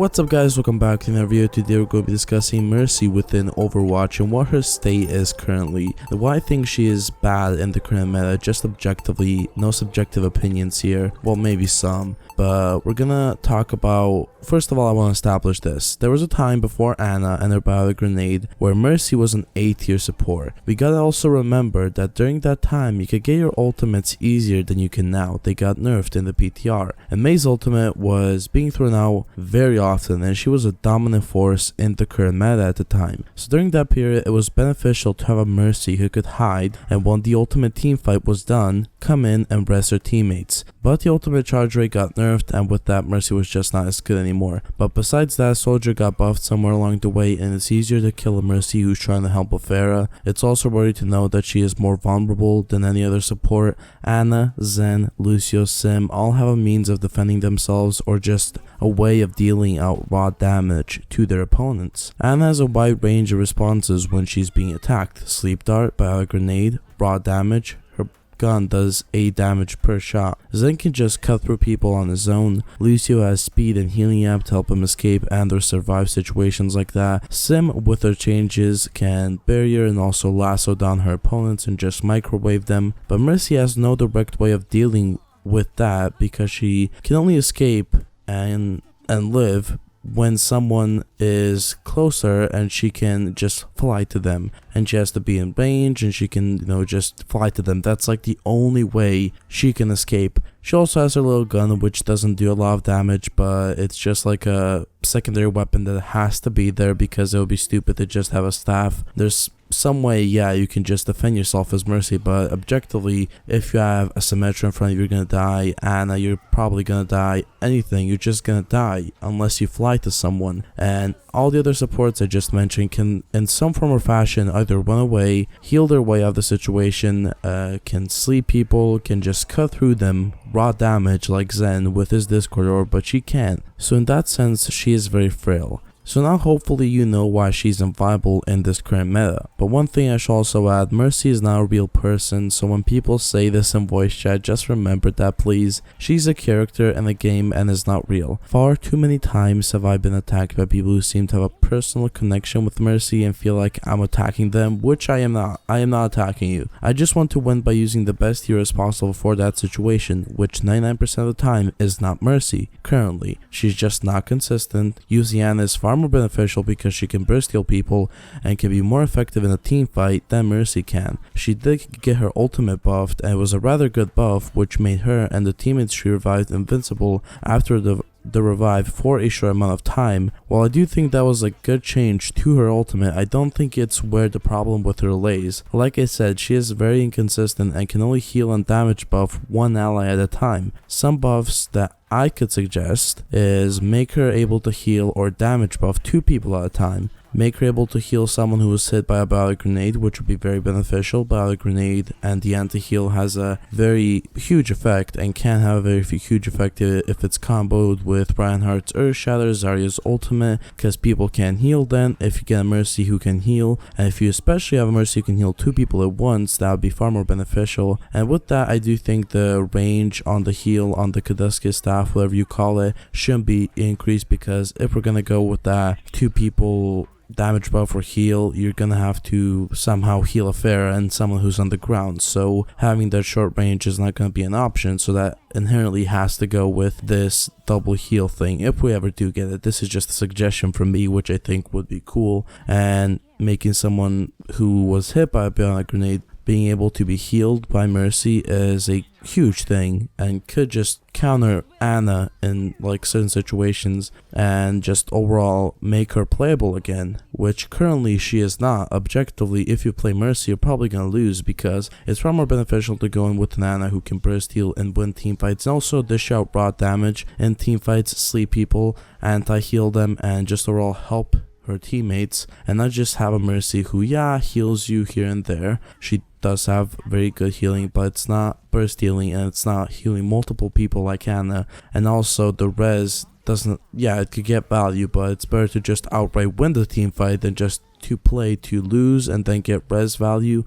What's up guys, welcome back to another video. Today we're going to be discussing Mercy within Overwatch and what her state is currently. Why I think she is bad in the current meta, just objectively, no subjective opinions here, well maybe some. But we're gonna talk about, first of all I want to establish this. There was a time before Ana and her Biotic Grenade where Mercy was an A tier support. We gotta also remember that during that time you could get your ultimates easier than you can now. They got nerfed in the PTR. And Mei's ultimate was being thrown out very often, and she was a dominant force in the current meta at the time. So during that period it was beneficial to have a Mercy who could hide, and when the ultimate team fight was done, come in and rest her teammates. But the ultimate charge rate got nerfed, and with that Mercy was just not as good anymore. But besides that, Soldier got buffed somewhere along the way, and it's easier to kill a Mercy who's trying to help a Pharah. It's also worthy to know that she is more vulnerable than any other support. Ana, Zen, Lucio, Sim all have a means of defending themselves or just a way of dealing out raw damage to their opponents. Ana has a wide range of responses when she's being attacked. Sleep Dart, Biotic Grenade, raw damage. Her gun does 8 damage per shot. Zen can just cut through people on his own. Lucio has speed and healing app to help him escape and or survive situations like that. Sim with her changes can barrier and also lasso down her opponents and just microwave them. But Mercy has no direct way of dealing with that because she can only escape and live when someone is closer, and she can just fly to them, and she has to be in range and she can just fly to them. That's like the only way she can escape. She also has her little gun which doesn't do a lot of damage, but it's just like a secondary weapon that has to be there because it would be stupid to just have a staff. There's some way, yeah, you can just defend yourself as Mercy, but objectively, if you have a Symmetra in front of you, you're gonna die. Ana, you're probably gonna die. Anything, you're just gonna die unless you fly to someone. And all the other supports I just mentioned can, in some form or fashion, either run away, heal their way out of the situation, can sleep people, can just cut through them, raw damage like Zen with his Discord orb, but she can't. So in that sense, she is very frail. So now hopefully you know why she's inviable in this current meta. But one thing I should also add, Mercy is not a real person, so when people say this in voice chat, just remember that please. She's a character in the game and is not real. Far too many times have I been attacked by people who seem to have a personal connection with Mercy and feel like I'm attacking them, which I am not. I am not attacking you. I just want to win by using the best heroes possible for that situation, which 99% of the time is not Mercy. Currently, she's just not consistent. Using Ana is far more beneficial because she can burst heal people and can be more effective in a team fight than Mercy can. She did get her ultimate buffed, and it was a rather good buff which made her and the teammates she revived invincible after the revive for a short amount of time. While I do think that was a good change to her ultimate, I don't think it's where the problem with her lays. Like I said, she is very inconsistent and can only heal and damage buff one ally at a time. Some buffs that I could suggest is make her able to heal or damage buff 2 people at a time. Make her able to heal someone who was hit by a Biotic Grenade, which would be very beneficial. Biotic Grenade and the anti-heal has a very huge effect and can have a very huge effect if it's comboed with Reinhardt's Earth Shatter, Zarya's ultimate, because people can heal then. If you get a Mercy who can heal, and if you especially have a Mercy who can heal 2 people at once, that would be far more beneficial. And with that, I do think the range on the heal on the Kaduska staff, whatever you call it, shouldn't be increased, because if we're gonna go with that 2 people damage buff or heal, you're gonna have to somehow heal a Pharah and someone who's on the ground, so having that short range is not gonna be an option, so that inherently has to go with this double heal thing if we ever do get it. This is just a suggestion from me, which I think would be cool, and making someone who was hit by a Biotic Grenade being able to be healed by Mercy is a huge thing and could just counter Ana in like certain situations and just overall make her playable again, which currently she is not. Objectively, if you play Mercy, you're probably gonna lose because it's far more beneficial to go in with an Ana who can burst heal and win team fights, and also dish out raw damage in team fights, sleep people, anti-heal them, and just overall help her teammates, and not just have a Mercy who heals you here and there. She does have very good healing, but it's not burst healing and it's not healing multiple people like Ana, and also the res doesn't, it could get value, but it's better to just outright win the team fight than just to play to lose and then get res value.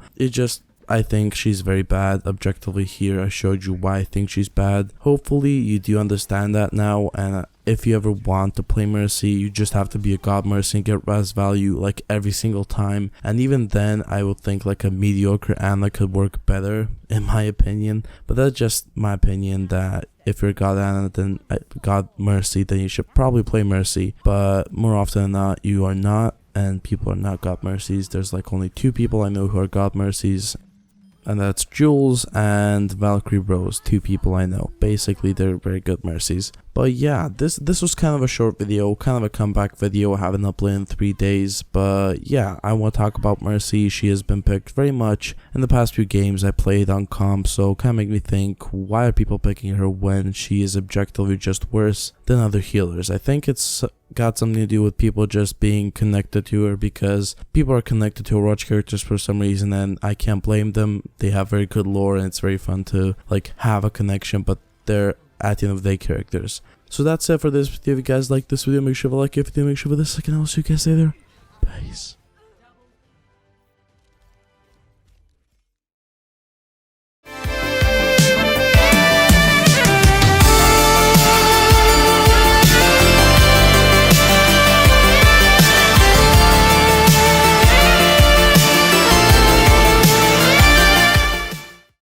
I think she's very bad objectively here. I showed you why I think she's bad. Hopefully you do understand that now, and if you ever want to play Mercy, you just have to be a God Mercy and get res value like every single time. And even then, I would think like a mediocre Ana could work better, in my opinion. But that's just my opinion, that if you're God Ana, then God Mercy, then you should probably play Mercy. But more often than not, you are not, and people are not God Mercies. There's like only 2 people I know who are God Mercies, and that's Jules and Valkyrie Rose, 2 people I know. Basically, they're very good Mercies. But yeah, this was kind of a short video, kind of a comeback video. I haven't uploaded in 3 days, but yeah, I want to talk about Mercy. She has been picked very much in the past few games I played on comp, so kind of make me think, why are people picking her when she is objectively just worse than other healers? I think it's got something to do with people just being connected to her, because people are connected to Overwatch characters for some reason, and I can't blame them. They have very good lore, and it's very fun to like have a connection, but they're at the end of the day characters. So that's it for this video. If you guys like this video, make sure to like it. If you do, make sure to hit the like, and I'll see you guys later. Peace.